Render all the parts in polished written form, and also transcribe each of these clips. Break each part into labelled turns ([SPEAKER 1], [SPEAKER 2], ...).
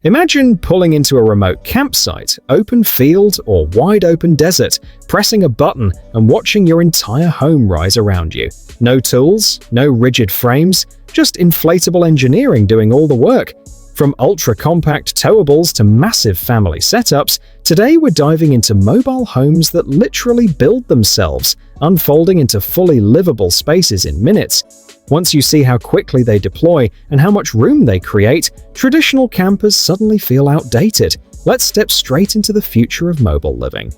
[SPEAKER 1] Imagine pulling into a remote campsite, open field, or wide open desert, pressing a button and watching your entire home rise around you. No tools, no rigid frames, just inflatable engineering doing all the work. From ultra-compact towables to massive family setups, today we're diving into mobile homes that literally build themselves, unfolding into fully livable spaces in minutes. Once you see how quickly they deploy and how much room they create, traditional campers suddenly feel outdated. Let's step straight into the future of mobile living.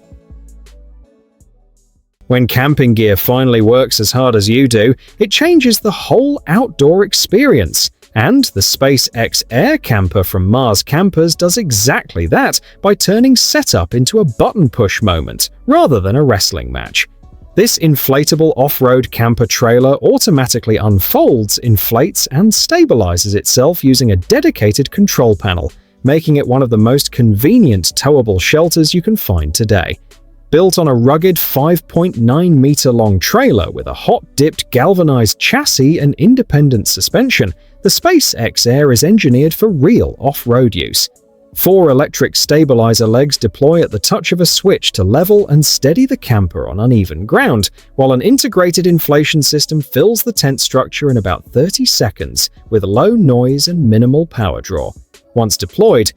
[SPEAKER 1] When camping gear finally works as hard as you do, it changes the whole outdoor experience. And the SpaceX Air camper from Mars Campers does exactly that by turning setup into a button push moment, rather than a wrestling match. This inflatable off-road camper trailer automatically unfolds, inflates, and stabilizes itself using a dedicated control panel, making it one of the most convenient towable shelters you can find today. Built on a rugged 5.9-meter-long trailer with a hot-dipped galvanized chassis and independent suspension, the SpaceX Air is engineered for real off-road use. 4 electric stabilizer legs deploy at the touch of a switch to level and steady the camper on uneven ground, while an integrated inflation system fills the tent structure in about 30 seconds with low noise and minimal power draw. Once deployed,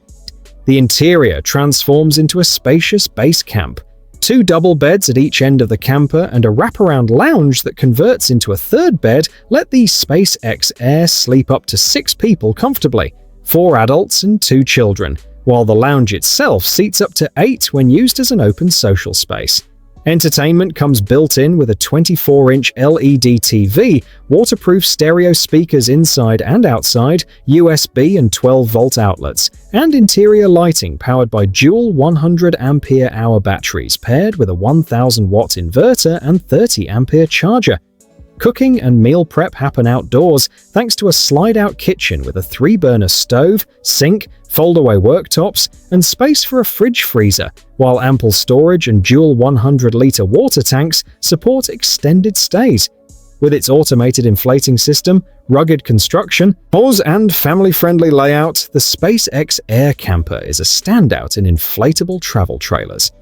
[SPEAKER 1] the interior transforms into a spacious base camp. 2 double beds at each end of the camper and a wraparound lounge that converts into a third bed let the SpaceX Air sleep up to 6 people comfortably, 4 adults and 2 children, while the lounge itself seats up to 8 when used as an open social space. Entertainment comes built in with a 24-inch LED TV, waterproof stereo speakers inside and outside, USB and 12-volt outlets, and interior lighting powered by dual 100-ampere-hour batteries paired with a 1,000-watt inverter and 30-ampere charger. Cooking and meal prep happen outdoors thanks to a slide-out kitchen with a 3-burner stove, sink, fold-away worktops, and space for a fridge freezer, while ample storage and dual 100-liter water tanks support extended stays. With its automated inflating system, rugged construction, and family-friendly layout, the SpaceX Air camper is a standout in inflatable travel trailers.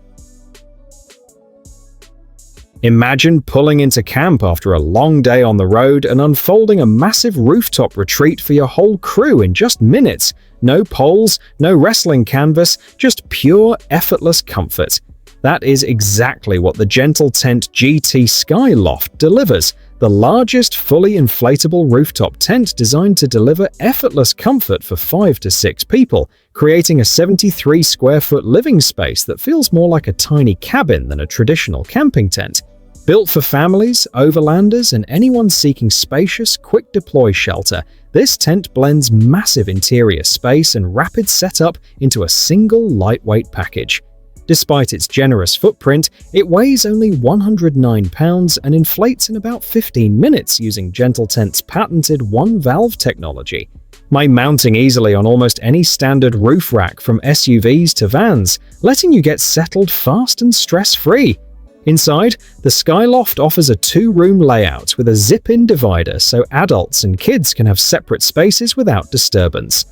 [SPEAKER 1] Imagine pulling into camp after a long day on the road and unfolding a massive rooftop retreat for your whole crew in just minutes. No poles, no wrestling canvas, just pure, effortless comfort. That is exactly what the Gentle Tent GT Sky Loft delivers, the largest fully inflatable rooftop tent designed to deliver effortless comfort for 5 to 6 people, creating a 73-square-foot living space that feels more like a tiny cabin than a traditional camping tent. Built for families, overlanders, and anyone seeking spacious, quick-deploy shelter, this tent blends massive interior space and rapid setup into a single lightweight package. Despite its generous footprint, it weighs only 109 pounds and inflates in about 15 minutes using Gentle Tent's patented one-valve technology. By mounting easily on almost any standard roof rack from SUVs to vans, letting you get settled fast and stress-free. Inside, the Skyloft offers a 2-room layout with a zip-in divider so adults and kids can have separate spaces without disturbance.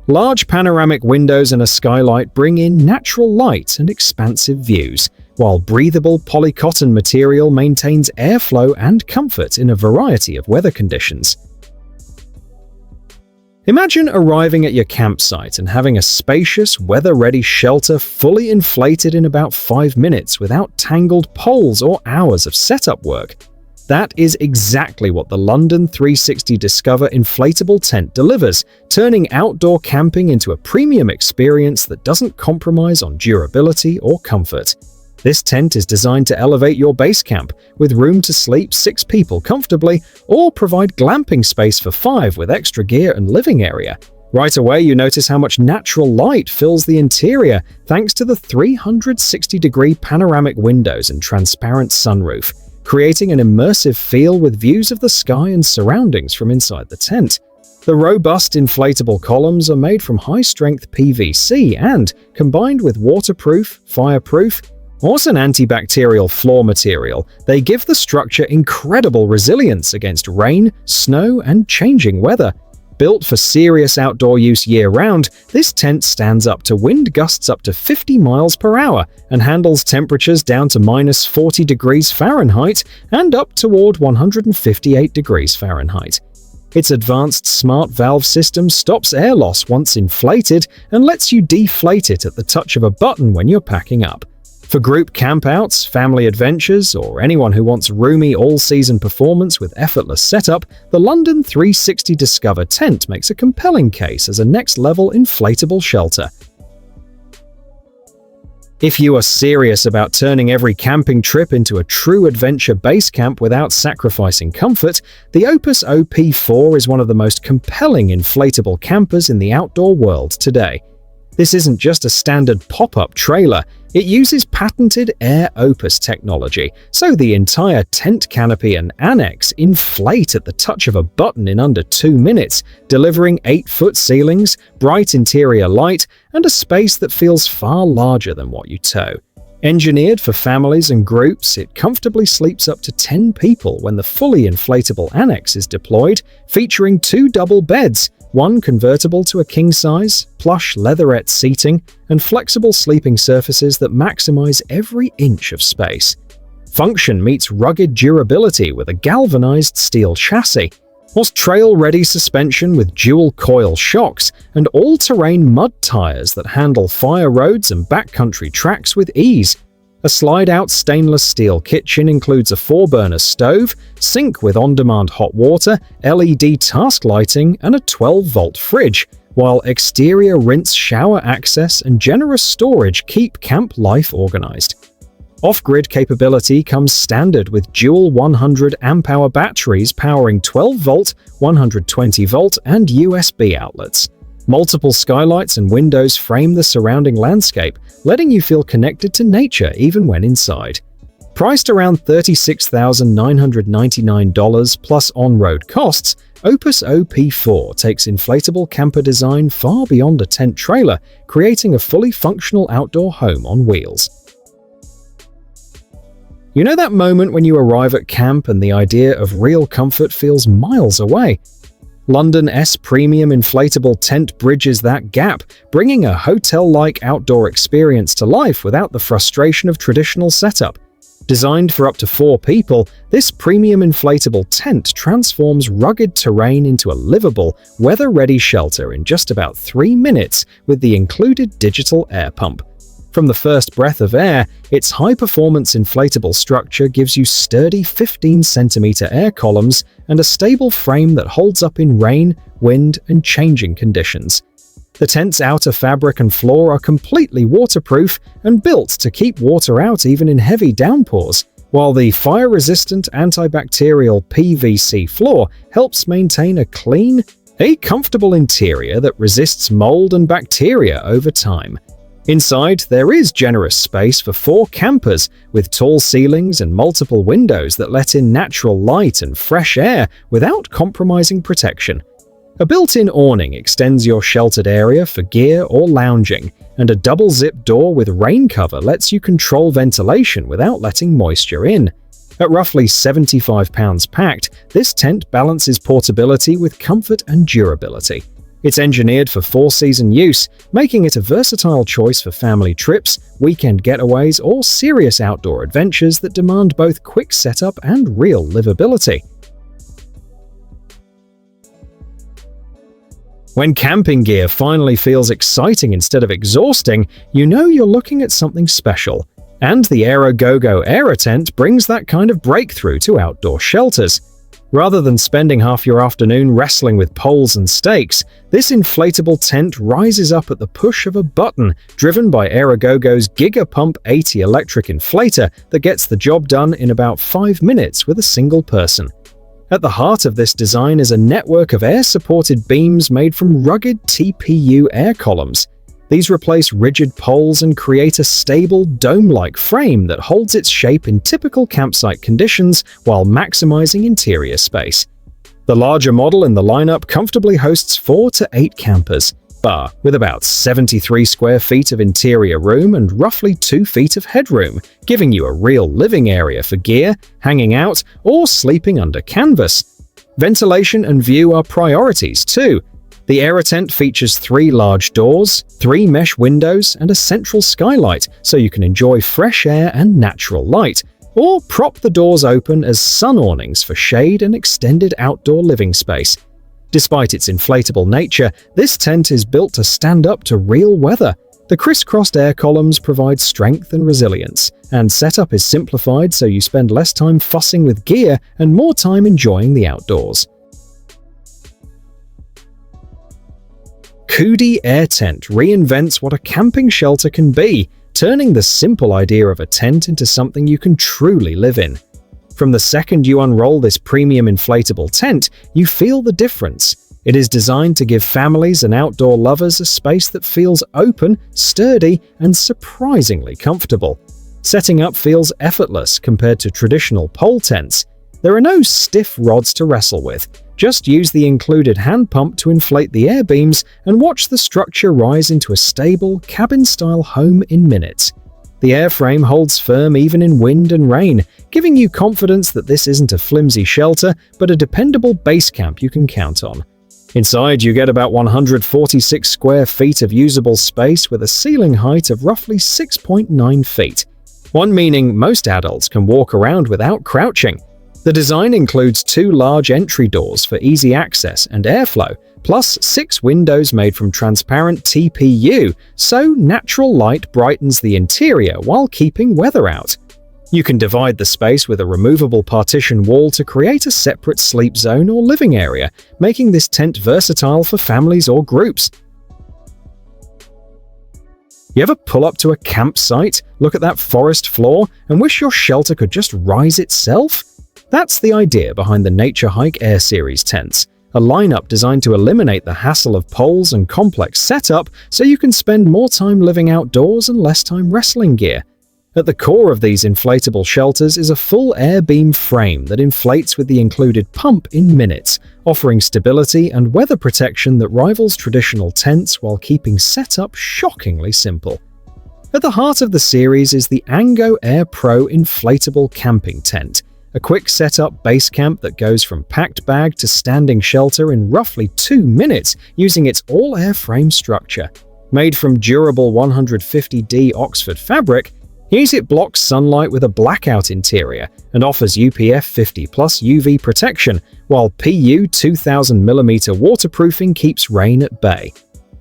[SPEAKER 1] Large panoramic windows and a skylight bring in natural light and expansive views, while breathable polycotton material maintains airflow and comfort in a variety of weather conditions. Imagine arriving at your campsite and having a spacious, weather-ready shelter fully inflated in about 5 minutes without tangled poles or hours of setup work. That is exactly what the London 360 Discover inflatable tent delivers, turning outdoor camping into a premium experience that doesn't compromise on durability or comfort. This tent is designed to elevate your base camp, with room to sleep 6 people comfortably, or provide glamping space for 5 with extra gear and living area. Right away, you notice how much natural light fills the interior thanks to the 360-degree panoramic windows and transparent sunroof, creating an immersive feel with views of the sky and surroundings from inside the tent. The robust inflatable columns are made from high-strength PVC and, combined with waterproof, fireproof, or an antibacterial floor material, they give the structure incredible resilience against rain, snow, and changing weather. Built for serious outdoor use year-round, this tent stands up to wind gusts up to 50 miles per hour and handles temperatures down to minus 40 degrees Fahrenheit and up toward 158 degrees Fahrenheit. Its advanced smart valve system stops air loss once inflated and lets you deflate it at the touch of a button when you're packing up. For group campouts, family adventures, or anyone who wants roomy all-season performance with effortless setup, the London 360 Discover tent makes a compelling case as a next-level inflatable shelter. If you are serious about turning every camping trip into a true adventure base camp without sacrificing comfort, the Opus OP4 is one of the most compelling inflatable campers in the outdoor world today. This isn't just a standard pop-up trailer. It uses patented Air Opus technology, so the entire tent canopy and annex inflate at the touch of a button in under 2 minutes, delivering 8-foot ceilings, bright interior light, and a space that feels far larger than what you tow. Engineered for families and groups, it comfortably sleeps up to 10 people when the fully inflatable annex is deployed, featuring 2 double beds, one convertible to a king-size, plush leatherette seating, and flexible sleeping surfaces that maximize every inch of space. Function meets rugged durability with a galvanized steel chassis, plus trail-ready suspension with dual-coil shocks and all-terrain mud tires that handle fire roads and backcountry tracks with ease. A slide-out stainless steel kitchen includes a 4-burner stove, sink with on-demand hot water, LED task lighting, and a 12-volt fridge, while exterior rinse shower access and generous storage keep camp life organized. Off-grid capability comes standard with dual 100 amp-hour batteries powering 12-volt, 120-volt, and USB outlets. Multiple skylights and windows frame the surrounding landscape, letting you feel connected to nature even when inside. Priced around $36,999 plus on-road costs, Opus OP4 takes inflatable camper design far beyond a tent trailer, creating a fully functional outdoor home on wheels. You know that moment when you arrive at camp and the idea of real comfort feels miles away? London S Premium Inflatable Tent bridges that gap, bringing a hotel-like outdoor experience to life without the frustration of traditional setup. Designed for up to 4 people, this premium inflatable tent transforms rugged terrain into a livable, weather-ready shelter in just about 3 minutes with the included digital air pump. From the first breath of air, its high-performance inflatable structure gives you sturdy 15-centimeter air columns and a stable frame that holds up in rain, wind, and changing conditions. The tent's outer fabric and floor are completely waterproof and built to keep water out even in heavy downpours, while the fire-resistant antibacterial PVC floor helps maintain a clean, comfortable interior that resists mold and bacteria over time. Inside, there is generous space for 4 campers, with tall ceilings and multiple windows that let in natural light and fresh air without compromising protection. A built-in awning extends your sheltered area for gear or lounging, and a double-zip door with rain cover lets you control ventilation without letting moisture in. At roughly 75 pounds packed, this tent balances portability with comfort and durability. It's engineered for 4-season use, making it a versatile choice for family trips, weekend getaways, or serious outdoor adventures that demand both quick setup and real livability. When camping gear finally feels exciting instead of exhausting, you know you're looking at something special. And the Aerogogo Air tent brings that kind of breakthrough to outdoor shelters. Rather than spending half your afternoon wrestling with poles and stakes, this inflatable tent rises up at the push of a button, driven by Aerogogo's Gigapump 80 electric inflator that gets the job done in about 5 minutes with a single person. At the heart of this design is a network of air-supported beams made from rugged TPU air columns. These replace rigid poles and create a stable, dome-like frame that holds its shape in typical campsite conditions while maximizing interior space. The larger model in the lineup comfortably hosts 4 to 8 campers, with about 73 square feet of interior room and roughly 2 feet of headroom, giving you a real living area for gear, hanging out, or sleeping under canvas. Ventilation and view are priorities too. The AeroTent features 3 large doors, 3 mesh windows, and a central skylight so you can enjoy fresh air and natural light, or prop the doors open as sun awnings for shade and extended outdoor living space. Despite its inflatable nature, this tent is built to stand up to real weather. The crisscrossed air columns provide strength and resilience, and setup is simplified so you spend less time fussing with gear and more time enjoying the outdoors. Kudi Air Tent reinvents what a camping shelter can be, turning the simple idea of a tent into something you can truly live in. From the second you unroll this premium inflatable tent, you feel the difference. It is designed to give families and outdoor lovers a space that feels open, sturdy, and surprisingly comfortable. Setting up feels effortless compared to traditional pole tents. There are no stiff rods to wrestle with. Just use the included hand pump to inflate the air beams and watch the structure rise into a stable, cabin-style home in minutes. The airframe holds firm even in wind and rain, giving you confidence that this isn't a flimsy shelter, but a dependable base camp you can count on. Inside, you get about 146 square feet of usable space with a ceiling height of roughly 6.9 feet. One meaning most adults can walk around without crouching. The design includes 2 large entry doors for easy access and airflow, plus 6 windows made from transparent TPU, so natural light brightens the interior while keeping weather out. You can divide the space with a removable partition wall to create a separate sleep zone or living area, making this tent versatile for families or groups. You ever pull up to a campsite, look at that forest floor, and wish your shelter could just rise itself? That's the idea behind the Nature Hike Air Series tents, a lineup designed to eliminate the hassle of poles and complex setup so you can spend more time living outdoors and less time wrestling gear. At the core of these inflatable shelters is a full air beam frame that inflates with the included pump in minutes, offering stability and weather protection that rivals traditional tents while keeping setup shockingly simple. At the heart of the series is the AlphaGo Air Pro inflatable camping tent, a quick setup base camp that goes from packed bag to standing shelter in roughly 2 minutes using its all-air frame structure. Made from durable 150D Oxford fabric, it blocks sunlight with a blackout interior and offers UPF 50+ UV protection, while PU 2000mm waterproofing keeps rain at bay.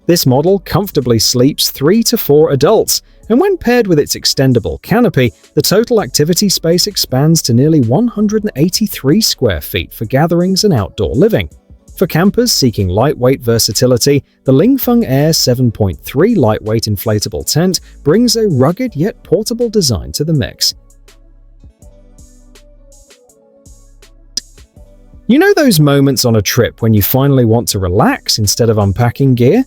[SPEAKER 1] This model comfortably sleeps 3 to 4 adults, and when paired with its extendable canopy, the total activity space expands to nearly 183 square feet for gatherings and outdoor living. For campers seeking lightweight versatility, the Lingfeng Air 7.3 lightweight inflatable tent brings a rugged yet portable design to the mix. You know those moments on a trip when you finally want to relax instead of unpacking gear?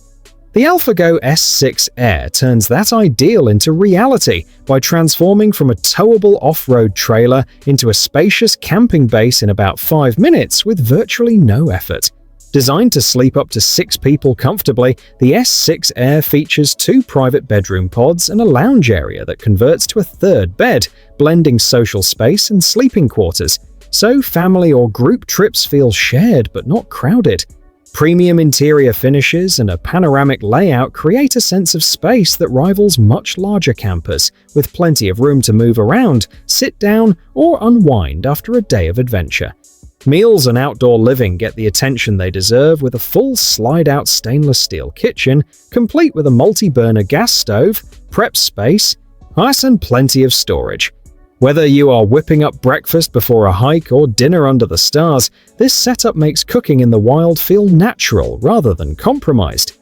[SPEAKER 1] The AlphaGo S6 Air turns that ideal into reality by transforming from a towable off-road trailer into a spacious camping base in about 5 minutes with virtually no effort. Designed to sleep up to 6 people comfortably, the S6 Air features 2 private bedroom pods and a lounge area that converts to a 3rd bed, blending social space and sleeping quarters, so family or group trips feel shared but not crowded. Premium interior finishes and a panoramic layout create a sense of space that rivals much larger campers, with plenty of room to move around, sit down, or unwind after a day of adventure. Meals and outdoor living get the attention they deserve with a full slide-out stainless steel kitchen, complete with a multi-burner gas stove, prep space, ice and plenty of storage. Whether you are whipping up breakfast before a hike or dinner under the stars, this setup makes cooking in the wild feel natural rather than compromised.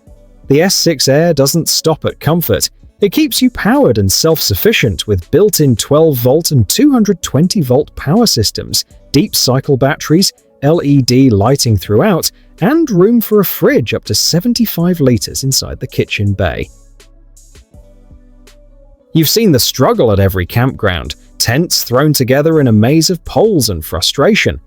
[SPEAKER 1] The S6 Air doesn't stop at comfort. It keeps you powered and self-sufficient with built-in 12-volt and 220-volt power systems, deep cycle batteries, LED lighting throughout, and room for a fridge up to 75 liters inside the kitchen bay. You've seen the struggle at every campground, tents thrown together in a maze of poles and frustration.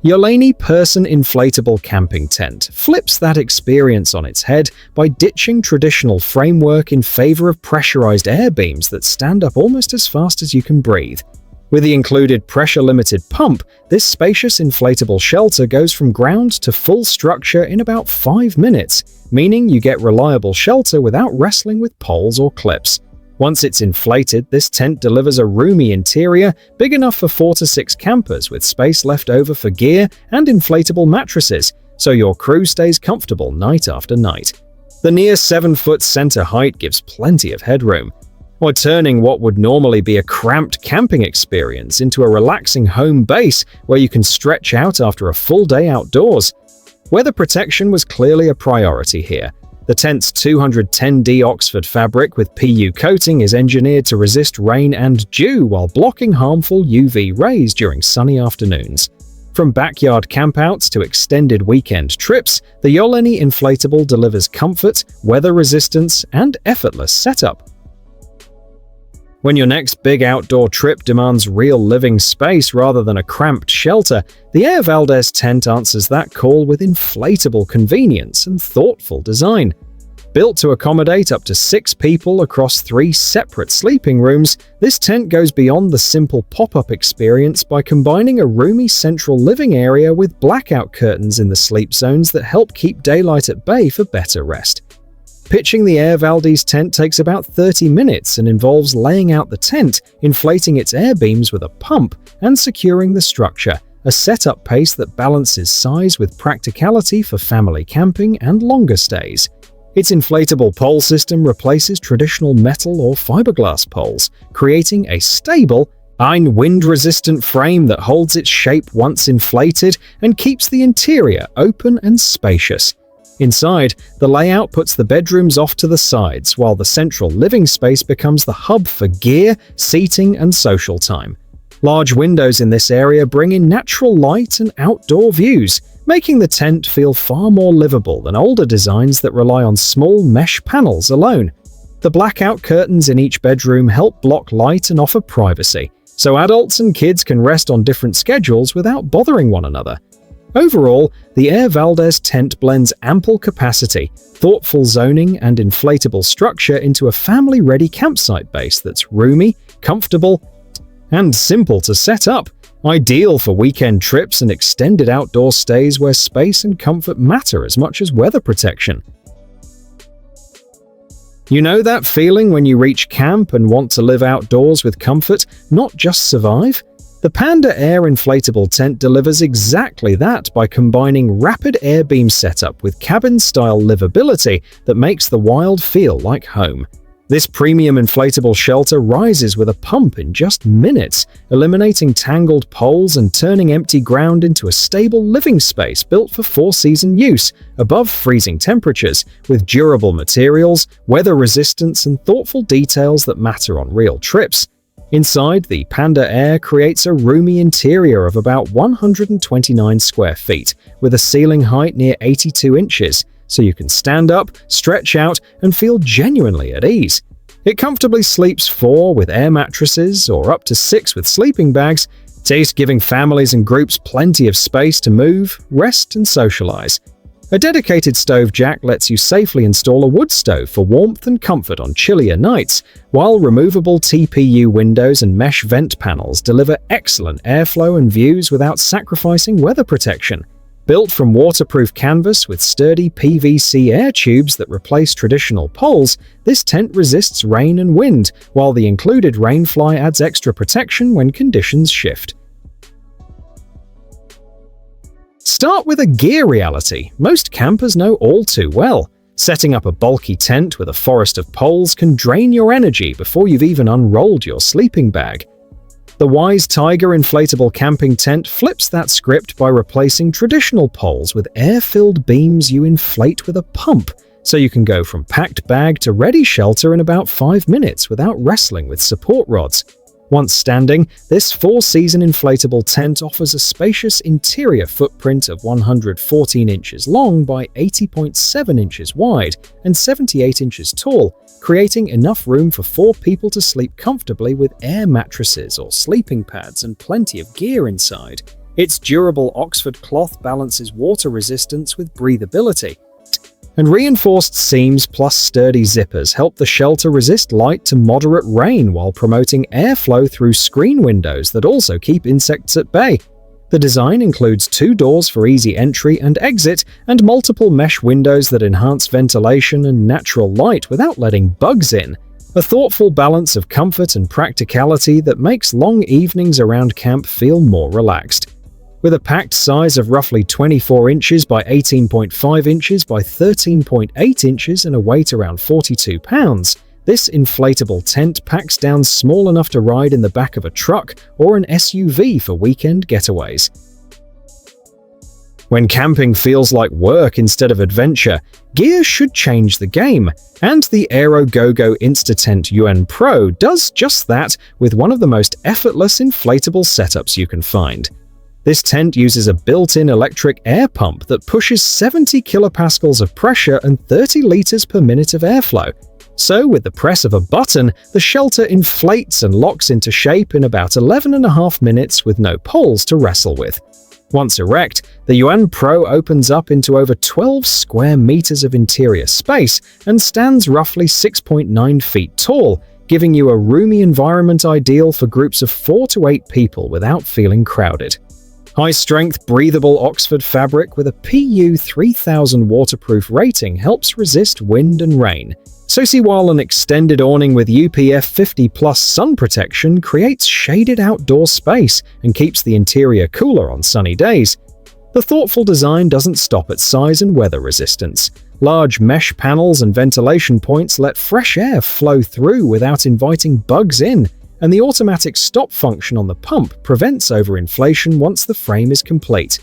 [SPEAKER 1] Yolani Person Inflatable Camping Tent flips that experience on its head by ditching traditional framework in favor of pressurized air beams that stand up almost as fast as you can breathe. With the included pressure-limited pump, this spacious inflatable shelter goes from ground to full structure in about 5 minutes, meaning you get reliable shelter without wrestling with poles or clips. Once it's inflated, this tent delivers a roomy interior big enough for 4 to 6 campers with space left over for gear and inflatable mattresses, so your crew stays comfortable night after night. The near 7-foot center height gives plenty of headroom, while turning what would normally be a cramped camping experience into a relaxing home base where you can stretch out after a full day outdoors. Weather protection was clearly a priority here. The tent's 210D Oxford fabric with PU coating is engineered to resist rain and dew while blocking harmful UV rays during sunny afternoons. From backyard campouts to extended weekend trips, the Yolani Inflatable delivers comfort, weather resistance, and effortless setup. When your next big outdoor trip demands real living space rather than a cramped shelter, the Air Valdez tent answers that call with inflatable convenience and thoughtful design. Built to accommodate up to 6 people across 3 separate sleeping rooms, this tent goes beyond the simple pop-up experience by combining a roomy central living area with blackout curtains in the sleep zones that help keep daylight at bay for better rest. Pitching the Air Valdez tent takes about 30 minutes and involves laying out the tent, inflating its air beams with a pump, and securing the structure, a setup pace that balances size with practicality for family camping and longer stays. Its inflatable pole system replaces traditional metal or fiberglass poles, creating a stable, wind-resistant frame that holds its shape once inflated and keeps the interior open and spacious. Inside, the layout puts the bedrooms off to the sides, while the central living space becomes the hub for gear, seating, and social time. Large windows in this area bring in natural light and outdoor views, making the tent feel far more livable than older designs that rely on small mesh panels alone. The blackout curtains in each bedroom help block light and offer privacy, so adults and kids can rest on different schedules without bothering one another. Overall, the Air Valdez tent blends ample capacity, thoughtful zoning, and inflatable structure into a family-ready campsite base that's roomy, comfortable, and simple to set up, ideal for weekend trips and extended outdoor stays where space and comfort matter as much as weather protection. You know that feeling when you reach camp and want to live outdoors with comfort, not just survive? The Panda Air inflatable tent delivers exactly that by combining rapid air beam setup with cabin-style livability that makes the wild feel like home. This premium inflatable shelter rises with a pump in just minutes, eliminating tangled poles and turning empty ground into a stable living space built for 4-season use, above freezing temperatures, with durable materials, weather resistance, and thoughtful details that matter on real trips. Inside, the Panda Air creates a roomy interior of about 129 square feet, with a ceiling height near 82 inches, so you can stand up, stretch out, and feel genuinely at ease. It comfortably sleeps 4 with air mattresses, or up to 6 with sleeping bags, giving families and groups plenty of space to move, rest, and socialize. A dedicated stove jack lets you safely install a wood stove for warmth and comfort on chillier nights, while removable TPU windows and mesh vent panels deliver excellent airflow and views without sacrificing weather protection. Built from waterproof canvas with sturdy PVC air tubes that replace traditional poles, this tent resists rain and wind, while the included rainfly adds extra protection when conditions shift. Start with a gear reality most campers know all too well. Setting up a bulky tent with a forest of poles can drain your energy before you've even unrolled your sleeping bag. The Wise Tiger inflatable camping tent flips that script by replacing traditional poles with air-filled beams you inflate with a pump, so you can go from packed bag to ready shelter in about 5 minutes without wrestling with support rods. Once standing, this 4-season inflatable tent offers a spacious interior footprint of 114 inches long by 80.7 inches wide and 78 inches tall, creating enough room for 4 people to sleep comfortably with air mattresses or sleeping pads and plenty of gear inside. Its durable Oxford cloth balances water resistance with breathability. And reinforced seams plus sturdy zippers help the shelter resist light to moderate rain while promoting airflow through screen windows that also keep insects at bay. The design includes 2 doors for easy entry and exit and multiple mesh windows that enhance ventilation and natural light without letting bugs in. A thoughtful balance of comfort and practicality that makes long evenings around camp feel more relaxed. With a packed size of roughly 24 inches by 18.5 inches by 13.8 inches and a weight around 42 pounds, this inflatable tent packs down small enough to ride in the back of a truck or an SUV for weekend getaways. When camping feels like work instead of adventure, gear should change the game, and the Aerogogo InstaTent UN Pro does just that with one of the most effortless inflatable setups you can find. This tent uses a built-in electric air pump that pushes 70 kilopascals of pressure and 30 liters per minute of airflow. So, with the press of a button, the shelter inflates and locks into shape in about 11.5 minutes with no poles to wrestle with. Once erect, the UN Pro opens up into over 12 square meters of interior space and stands roughly 6.9 feet tall, giving you a roomy environment ideal for groups of 4 to 8 people without feeling crowded. High-strength, breathable Oxford fabric with a PU 3000 waterproof rating helps resist wind and rain. So see, while an extended awning with UPF 50+ sun protection creates shaded outdoor space and keeps the interior cooler on sunny days, the thoughtful design doesn't stop at size and weather resistance. Large mesh panels and ventilation points let fresh air flow through without inviting bugs in, and the automatic stop function on the pump prevents overinflation once the frame is complete.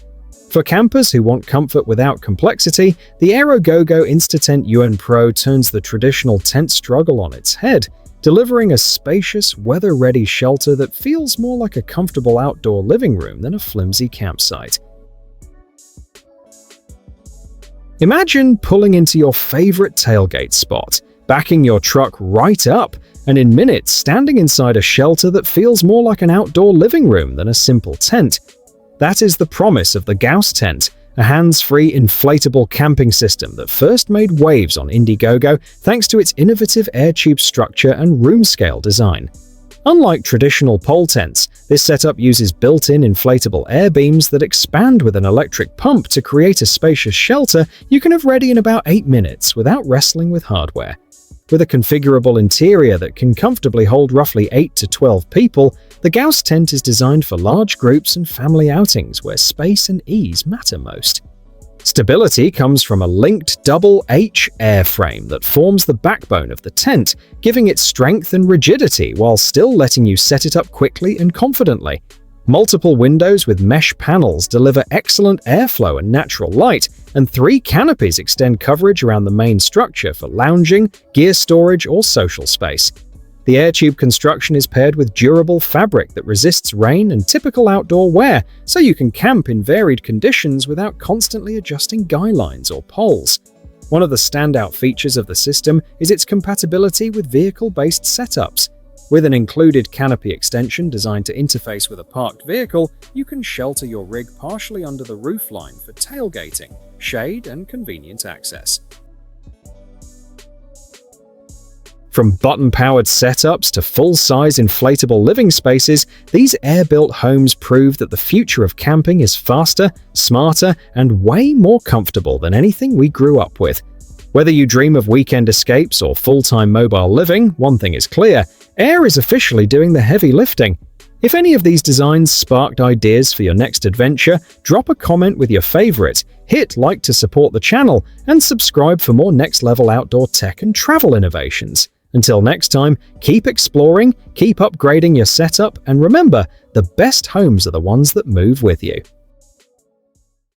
[SPEAKER 1] For campers who want comfort without complexity, the Aerogogo InstaTent UN Pro turns the traditional tent struggle on its head, delivering a spacious, weather-ready shelter that feels more like a comfortable outdoor living room than a flimsy campsite. Imagine pulling into your favorite tailgate spot, backing your truck right up, and in minutes standing inside a shelter that feels more like an outdoor living room than a simple tent. That is the promise of the Gaus tent, a hands-free inflatable camping system that first made waves on Indiegogo thanks to its innovative air tube structure and room-scale design. Unlike traditional pole tents, this setup uses built-in inflatable air beams that expand with an electric pump to create a spacious shelter you can have ready in about 8 minutes without wrestling with hardware. With a configurable interior that can comfortably hold roughly 8 to 12 people, the Gaus tent is designed for large groups and family outings where space and ease matter most. Stability comes from a linked double H airframe that forms the backbone of the tent, giving it strength and rigidity while still letting you set it up quickly and confidently. Multiple windows with mesh panels deliver excellent airflow and natural light, and 3 canopies extend coverage around the main structure for lounging, gear storage, or social space. The air tube construction is paired with durable fabric that resists rain and typical outdoor wear, so you can camp in varied conditions without constantly adjusting guy lines or poles. One of the standout features of the system is its compatibility with vehicle-based setups. With an included canopy extension designed to interface with a parked vehicle, you can shelter your rig partially under the roofline for tailgating, shade, and convenient access. From button-powered setups to full-size inflatable living spaces, these air-built homes prove that the future of camping is faster, smarter, and way more comfortable than anything we grew up with. Whether you dream of weekend escapes or full-time mobile living, one thing is clear: Air is officially doing the heavy lifting. If any of these designs sparked ideas for your next adventure, drop a comment with your favorite, hit like to support the channel, and subscribe for more next-level outdoor tech and travel innovations. Until next time, keep exploring, keep upgrading your setup, and remember, the best homes are the ones that move with you.